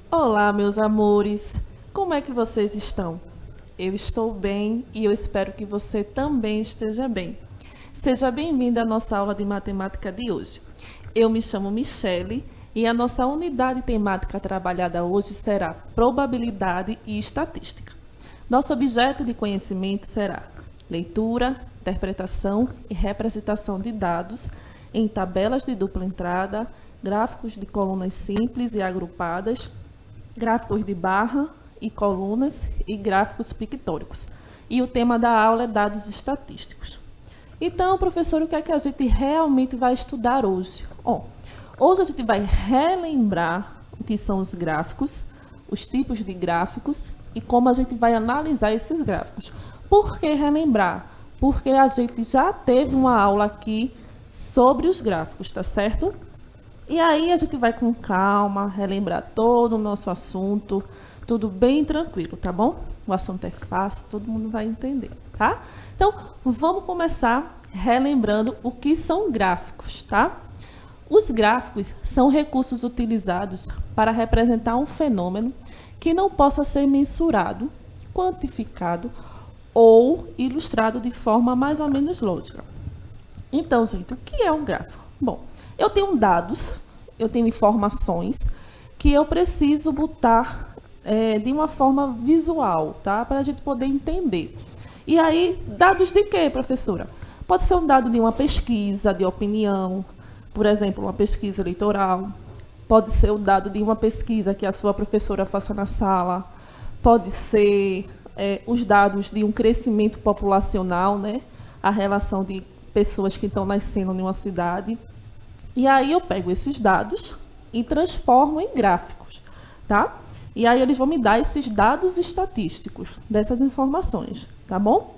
Olá, meus amores! Como é que vocês estão? Eu estou bem e eu espero que você também esteja bem. Seja bem-vinda à nossa aula de matemática de hoje. Eu me chamo Michele e a nossa unidade temática trabalhada hoje será probabilidade e estatística. Nosso objeto de conhecimento será leitura, interpretação e representação de dados em tabelas de dupla entrada, gráficos de colunas simples e agrupadas, gráficos de barra e colunas e gráficos pictóricos. E o tema da aula é dados estatísticos. Então, professor, o que é que a gente realmente vai estudar hoje? Hoje a gente vai relembrar o que são os gráficos, os tipos de gráficos e como a gente vai analisar esses gráficos. Por que relembrar? Porque a gente já teve uma aula aqui sobre os gráficos, tá certo? E aí a gente vai com calma relembrar todo o nosso assunto, tudo bem tranquilo, tá bom? O assunto é fácil, todo mundo vai entender, tá? Então, vamos começar relembrando o que são gráficos, tá? Os gráficos são recursos utilizados para representar um fenômeno que não possa ser mensurado, quantificado ou ilustrado de forma mais ou menos lógica. Então, gente, o que é um gráfico? Bom, eu tenho dados, eu tenho informações que eu preciso botar de uma forma visual, tá? Para a gente poder entender. E aí, dados de quê, professora? Pode ser um dado de uma pesquisa, de opinião, por exemplo, uma pesquisa eleitoral. Pode ser o dado de uma pesquisa que a sua professora faça na sala. Pode ser os dados de um crescimento populacional, né? A relação de pessoas que estão nascendo em uma cidade. E aí eu pego esses dados e transformo em gráficos, tá? E aí eles vão me dar esses dados estatísticos dessas informações, tá bom?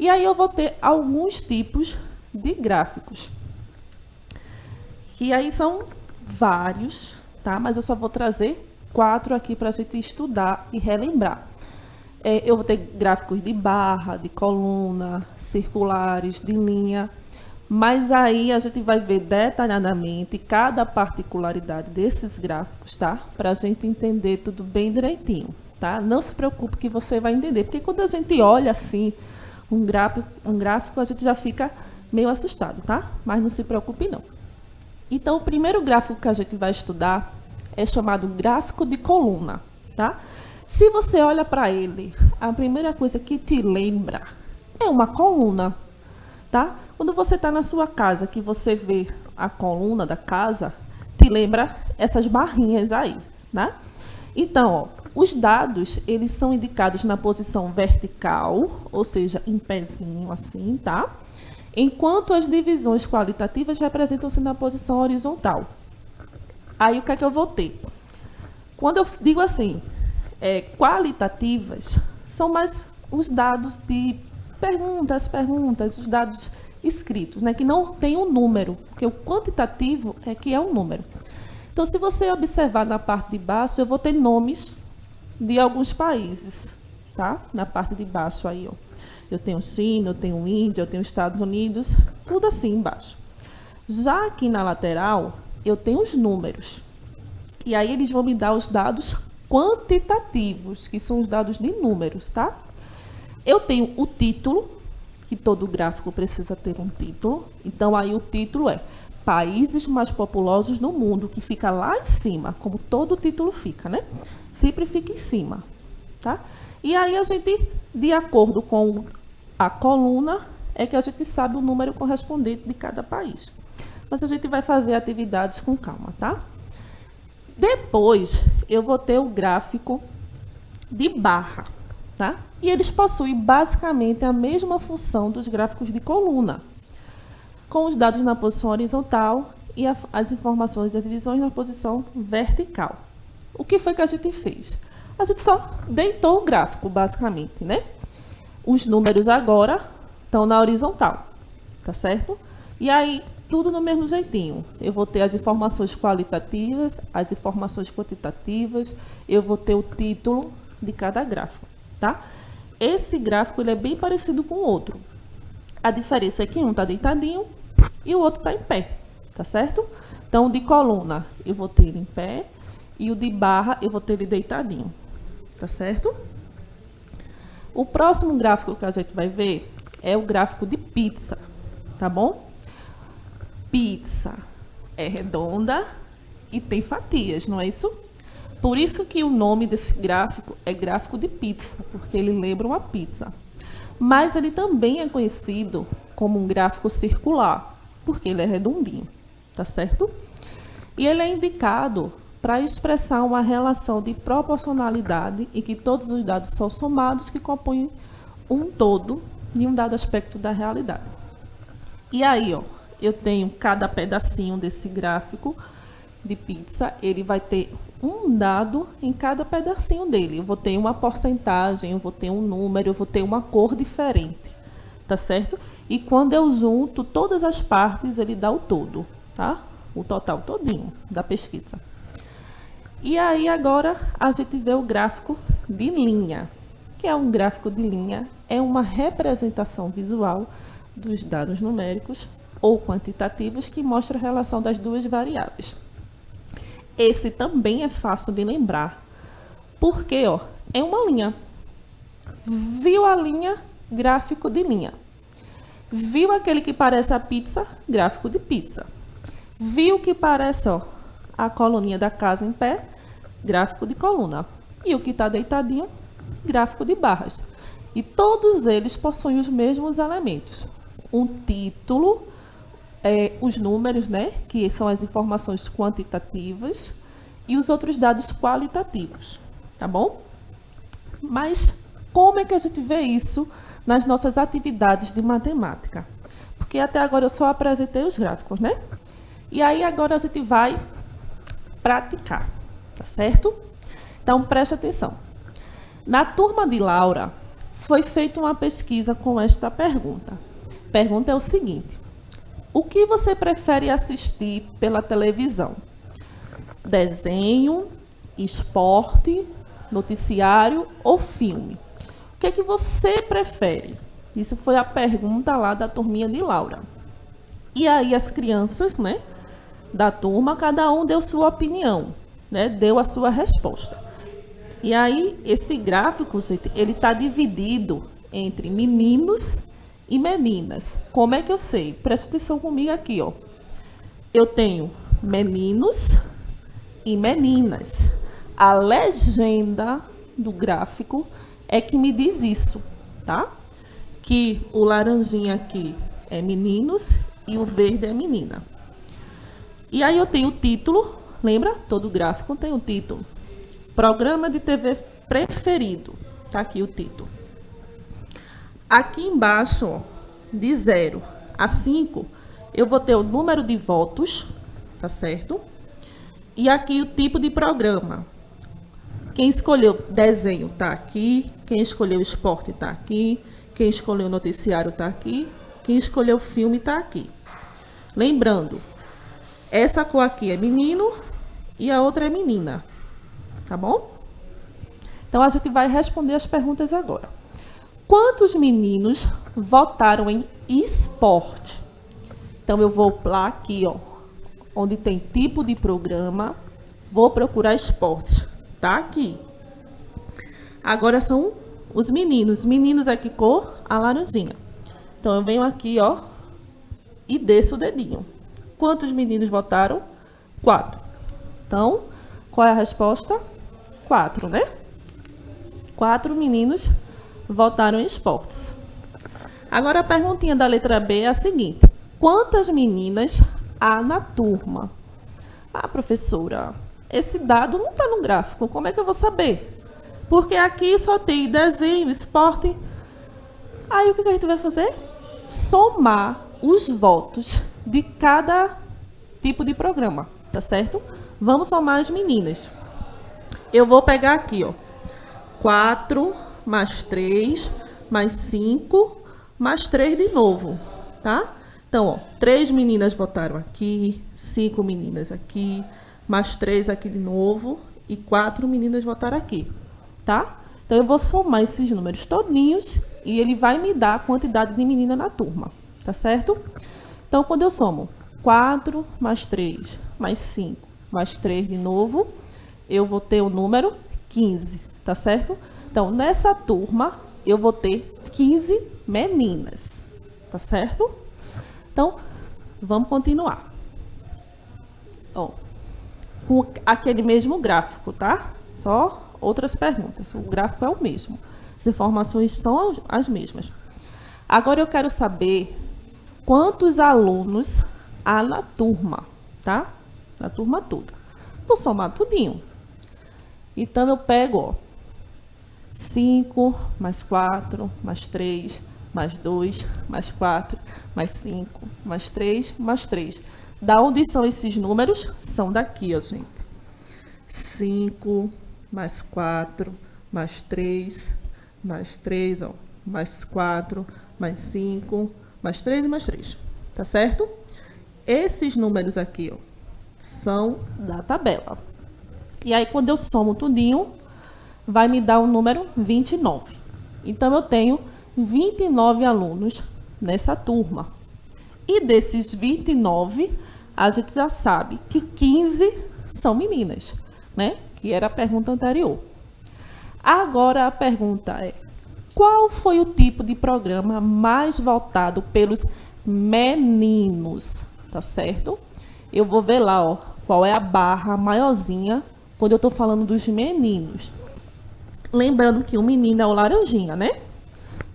E aí eu vou ter alguns tipos de gráficos. Que aí são vários, tá? Mas eu só vou trazer 4 aqui para a gente estudar e relembrar. Eu vou ter gráficos de barra, de coluna, circulares, de linha. Mas aí a gente vai ver detalhadamente cada particularidade desses gráficos, tá? Para a gente entender tudo bem direitinho, tá? Não se preocupe que você vai entender, porque quando a gente olha assim um gráfico a gente já fica meio assustado, tá? Mas não se preocupe não. Então, o primeiro gráfico que a gente vai estudar é chamado gráfico de coluna, tá? Se você olha para ele, a primeira coisa que te lembra é uma coluna, tá? Quando você está na sua casa, que você vê a coluna da casa, te lembra essas barrinhas aí, né? Então, ó, os dados, eles são indicados na posição vertical, ou seja, em pezinho assim, tá? Enquanto as divisões qualitativas representam-se na posição horizontal. Aí, o que é que eu vou ter? Quando eu digo assim, qualitativas, são mais os dados de perguntas, os dados escritos, né, que não tem um número, porque o quantitativo é que é um número. Então, se você observar na parte de baixo, eu vou ter nomes de alguns países, tá? Na parte de baixo aí, ó. Eu tenho China, eu tenho Índia, eu tenho Estados Unidos, tudo assim embaixo. Já aqui na lateral, eu tenho os números. E aí eles vão me dar os dados quantitativos, que são os dados de números, tá? Eu tenho o título, que todo gráfico precisa ter um título. Então, aí o título é Países mais populosos no mundo, que fica lá em cima, como todo título fica, né? Sempre fica em cima, tá? E aí a gente, de acordo com a coluna, é que a gente sabe o número correspondente de cada país. Mas a gente vai fazer atividades com calma, tá? Depois, eu vou ter o gráfico de barra, tá? E eles possuem basicamente a mesma função dos gráficos de coluna, com os dados na posição horizontal e as informações das divisões na posição vertical. O que foi que a gente fez? A gente só deitou o gráfico, basicamente, né? Os números agora estão na horizontal, tá certo? E aí, tudo no mesmo jeitinho. Eu vou ter as informações qualitativas, as informações quantitativas, eu vou ter o título de cada gráfico, tá? Esse gráfico ele é bem parecido com o outro. A diferença é que um está deitadinho e o outro está em pé, tá certo? Então, de coluna, eu vou ter ele em pé e o de barra eu vou ter ele deitadinho, tá certo? O próximo gráfico que a gente vai ver é o gráfico de pizza, tá bom? Pizza é redonda e tem fatias, não é isso? Por isso que o nome desse gráfico é gráfico de pizza, porque ele lembra uma pizza. Mas ele também é conhecido como um gráfico circular, porque ele é redondinho, tá certo? E ele é indicado para expressar uma relação de proporcionalidade em que todos os dados são somados que compõem um todo de um dado aspecto da realidade. E aí, ó, eu tenho cada pedacinho desse gráfico de pizza, ele vai ter um dado em cada pedacinho dele. Eu vou ter uma porcentagem, eu vou ter um número, eu vou ter uma cor diferente, tá certo? E quando eu junto todas as partes, ele dá o todo, tá? O total todinho da pesquisa. E aí agora a gente vê o gráfico de linha, que é um gráfico de linha, é uma representação visual dos dados numéricos ou quantitativos que mostra a relação das duas variáveis. Esse também é fácil de lembrar, porque ó, é uma linha. Viu a linha? Gráfico de linha. Viu aquele que parece a pizza? Gráfico de pizza. Viu que parece ó, a coluninha da casa em pé? Gráfico de coluna. E o que está deitadinho? Gráfico de barras. E todos eles possuem os mesmos elementos. Um título, os números, né, que são as informações quantitativas, e os outros dados qualitativos, tá bom? Mas como é que a gente vê isso nas nossas atividades de matemática? Porque até agora eu só apresentei os gráficos, né? E aí agora a gente vai praticar, tá certo? Então preste atenção. Na turma de Laura foi feita uma pesquisa com esta pergunta. A pergunta é o seguinte: o que você prefere assistir pela televisão? Desenho, esporte, noticiário ou filme? O que é que você prefere? Isso foi a pergunta lá da turminha de Laura. E aí as crianças, né, da turma, cada um deu sua opinião, né, deu a sua resposta. E aí esse gráfico, gente, ele está dividido entre meninos e meninas. Como é que eu sei? Presta atenção comigo aqui, ó. Eu tenho meninos e meninas. A legenda do gráfico é que me diz isso, tá? Que o laranjinha aqui é meninos e o verde é menina. E aí eu tenho o título, lembra? Todo gráfico tem um título. Programa de TV preferido. Tá aqui o título. Aqui embaixo, ó, de 0 a 5, eu vou ter o número de votos, tá certo? E aqui o tipo de programa. Quem escolheu desenho tá aqui, quem escolheu esporte tá aqui, quem escolheu noticiário tá aqui, quem escolheu filme tá aqui. Lembrando, essa cor aqui é menino e a outra é menina, tá bom? Então a gente vai responder as perguntas agora. Quantos meninos votaram em esporte? Então, eu vou lá aqui, ó, onde tem tipo de programa, vou procurar esportes. Tá aqui. Agora são os meninos. Meninos é que cor? A laranjinha. Então, eu venho aqui, ó, e desço o dedinho. Quantos meninos votaram? 4. Então, qual é a resposta? 4, né? 4 meninos votaram em esportes. Agora a perguntinha da letra B é a seguinte: quantas meninas há na turma? Ah, professora, esse dado não está no gráfico, como é que eu vou saber? Porque aqui só tem desenho, esporte. Aí o que a gente vai fazer? Somar os votos de cada tipo de programa, tá certo? Vamos somar as meninas. Eu vou pegar aqui, ó, 4 mais 3, mais 5, mais 3 de novo, tá? Então, ó, 3 meninas votaram aqui, 5 meninas aqui, mais 3 aqui de novo e 4 meninas votaram aqui, tá? Então, eu vou somar esses números todinhos e ele vai me dar a quantidade de menina na turma, tá certo? Então, quando eu somo 4 mais 3, mais 5, mais 3 de novo, eu vou ter o número 15, tá certo? Então, nessa turma, eu vou ter 15 meninas, tá certo? Então, vamos continuar. Ó, com aquele mesmo gráfico, tá? Só outras perguntas. O gráfico é o mesmo. As informações são as mesmas. Agora eu quero saber quantos alunos há na turma, tá? Na turma toda. Vou somar tudinho. Então, eu pego, ó, 5, mais 4, mais 3, mais 2, mais 4, mais 5, mais 3, mais 3. Da onde são esses números? São daqui, ó, gente. 5, mais 4, mais 3, ó, mais 4, mais 5, mais 3 e mais 3. Tá certo? Esses números aqui, ó, são da tabela. E aí, quando eu somo tudinho, vai me dar o número 29. Então, eu tenho 29 alunos nessa turma. E desses 29, a gente já sabe que 15 são meninas, né? Que era a pergunta anterior. Agora, a pergunta é: qual foi o tipo de programa mais voltado pelos meninos? Tá certo? Eu vou ver lá, ó, qual é a barra maiorzinha quando eu estou falando dos meninos. Lembrando que o menino é o laranjinha, né?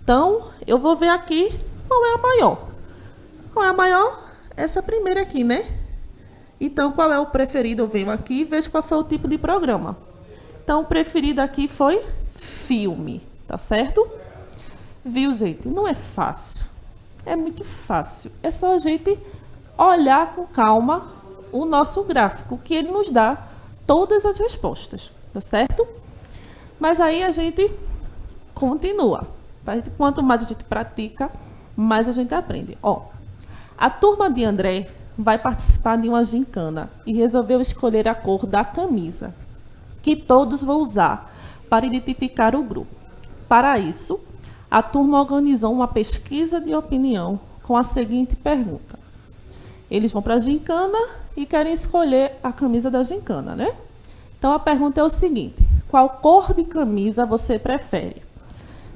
Então, eu vou ver aqui qual é a maior. Qual é a maior? Essa primeira aqui, né? Então, qual é o preferido? Eu venho aqui e vejo qual foi o tipo de programa. Então, o preferido aqui foi filme, tá certo? Viu, gente? Não é fácil. É muito fácil. É só a gente olhar com calma o nosso gráfico, que ele nos dá todas as respostas, tá certo? Mas aí a gente continua. Quanto mais a gente pratica, mais a gente aprende. Ó, a turma de André vai participar de uma gincana e resolveu escolher a cor da camisa, que todos vão usar para identificar o grupo. Para isso, a turma organizou uma pesquisa de opinião com a seguinte pergunta. Eles vão para a gincana e querem escolher a camisa da gincana, né? Então, a pergunta é o seguinte: qual cor de camisa você prefere?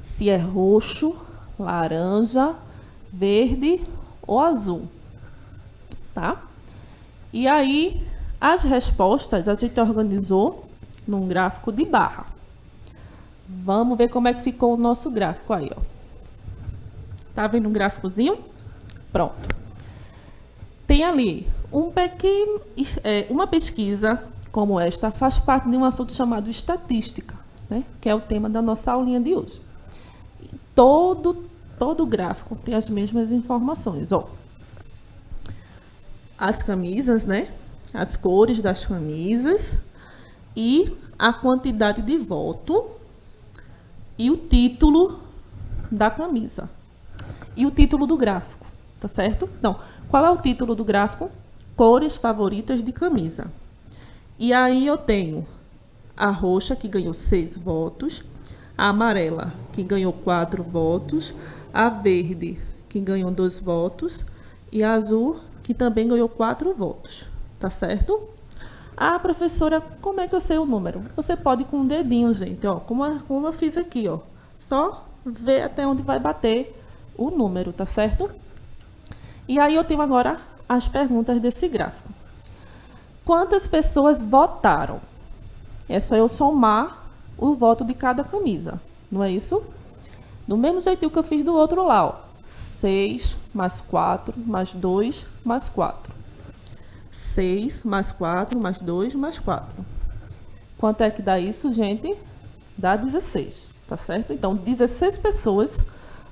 Se é roxo, laranja, verde ou azul, tá? E aí, as respostas a gente organizou num gráfico de barra. Vamos ver como é que ficou o nosso gráfico aí, ó. Tá vendo um gráficozinho? Pronto. Tem ali uma pesquisa como esta faz parte de um assunto chamado estatística, né? Que é o tema da nossa aulinha de hoje. Todo gráfico tem as mesmas informações, ó. As camisas, né? As cores das camisas e a quantidade de voto e o título da camisa e o título do gráfico, tá certo? Então, qual é o título do gráfico? Cores favoritas de camisa. E aí eu tenho a roxa, que ganhou 6 votos, a amarela, que ganhou 4 votos, a verde, que ganhou 2 votos, e a azul, que também ganhou 4 votos, tá certo? Ah, professora, como é que eu sei o número? Você pode com o dedinho, gente, ó, como eu fiz aqui, ó. Só ver até onde vai bater o número, tá certo? E aí eu tenho agora as perguntas desse gráfico. Quantas pessoas votaram? É só eu somar o voto de cada camisa, não é isso? Do mesmo jeito que eu fiz do outro lá, ó. 6 mais 4 mais 2 mais 4. 6 mais 4 mais 2 mais 4. Quanto é que dá isso, gente? Dá 16, tá certo? Então, 16 pessoas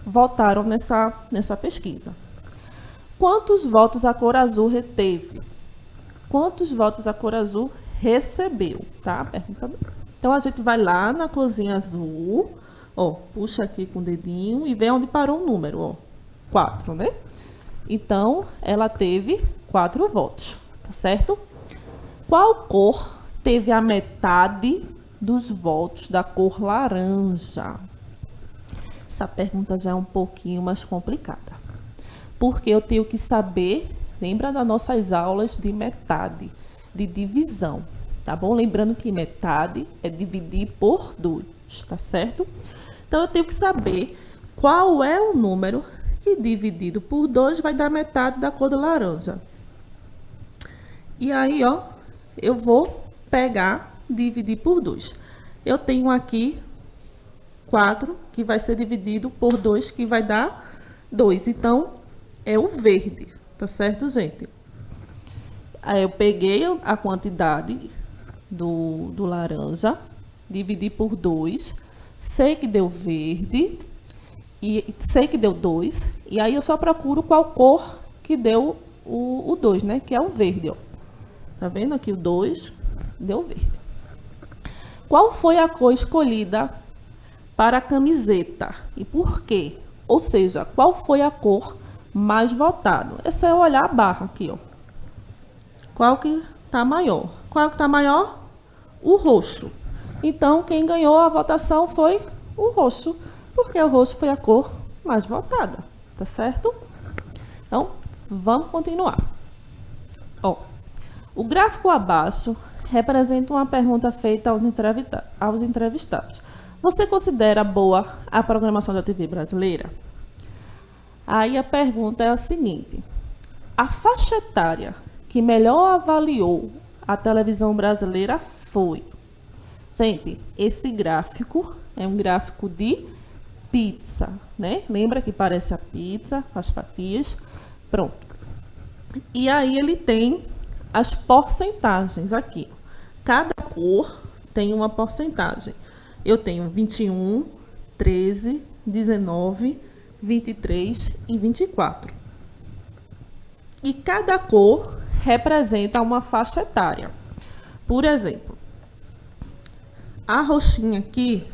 votaram nessa pesquisa. Quantos votos a cor azul reteve? Quantos votos a cor azul recebeu? Tá? Então, a gente vai lá na corzinha azul, ó, puxa aqui com o dedinho e vê onde parou o número, ó, 4, né? Então, ela teve 4 votos, tá certo? Qual cor teve a metade dos votos da cor laranja? Essa pergunta já é um pouquinho mais complicada, porque eu tenho que saber, lembra das nossas aulas de metade, de divisão. tá bom? Lembrando que metade é dividir por 2, tá certo? Então, eu tenho que saber qual é o número que dividido por 2 vai dar metade da cor do laranja. E aí, ó, eu vou pegar, dividir por 2. Eu tenho aqui 4, que vai ser dividido por 2, que vai dar 2. Então, é o verde, tá certo, gente? Aí, eu peguei a quantidade do laranja, dividi por 2, sei que deu verde, e sei que deu 2, e aí eu só procuro qual cor que deu o 2, né? Que é o verde, ó. Tá vendo aqui o 2, deu verde. Qual foi a cor escolhida para a camiseta e por quê? Ou seja, qual foi a cor mais votada? É só eu olhar a barra aqui, ó. Qual que tá maior? Qual que tá maior? O roxo. Então, quem ganhou a votação foi o roxo, porque o roxo foi a cor mais votada, tá certo? Então, vamos continuar. Ó, o gráfico abaixo representa uma pergunta feita aos entrevistados. Você considera boa a programação da TV brasileira? Aí a pergunta é a seguinte: a faixa etária que melhor avaliou a televisão brasileira foi... Gente, esse gráfico é um gráfico de pizza, né? Lembra que parece a pizza, as fatias? Pronto. E aí ele tem as porcentagens aqui. Cada cor tem uma porcentagem. Eu tenho 21, 13, 19, 23 e 24. E cada cor representa uma faixa etária. Por exemplo, a roxinha aqui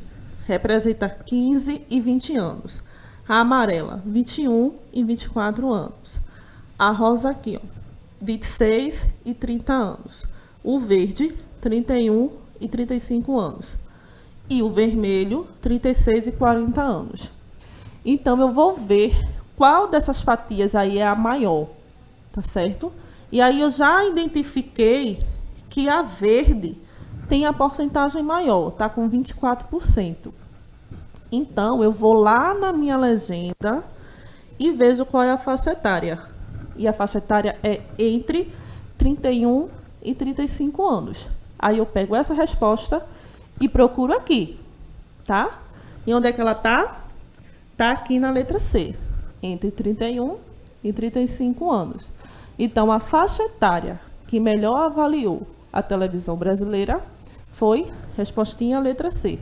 representa 15 e 20 anos. A amarela, 21 e 24 anos. A rosa aqui, ó, 26 e 30 anos. O verde, 31 e 35 anos. E o vermelho, 36 e 40 anos. Então, eu vou ver qual dessas fatias aí é a maior, tá certo? E aí eu já identifiquei que a verde tem a porcentagem maior, tá com 24%. Então, eu vou lá na minha legenda e vejo qual é a faixa etária. E a faixa etária é entre 31 e 35 anos. Aí eu pego essa resposta e procuro aqui, tá? E onde é que ela tá? Tá aqui na letra C, entre 31 e 35 anos. Então, a faixa etária que melhor avaliou a televisão brasileira foi, respostinha, letra C,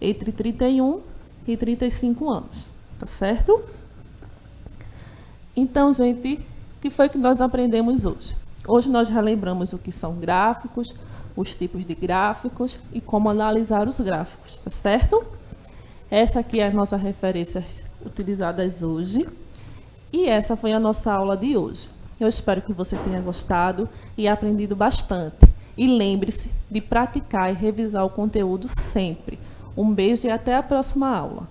entre 31 e 35 anos, tá certo? Então, gente, o que foi que nós aprendemos hoje? Hoje nós relembramos o que são gráficos, os tipos de gráficos e como analisar os gráficos, tá certo? Essa aqui é a nossa referência utilizadas hoje e essa foi a nossa aula de hoje. Eu espero que você tenha gostado e aprendido bastante. E lembre-se de praticar e revisar o conteúdo sempre. Um beijo e até a próxima aula.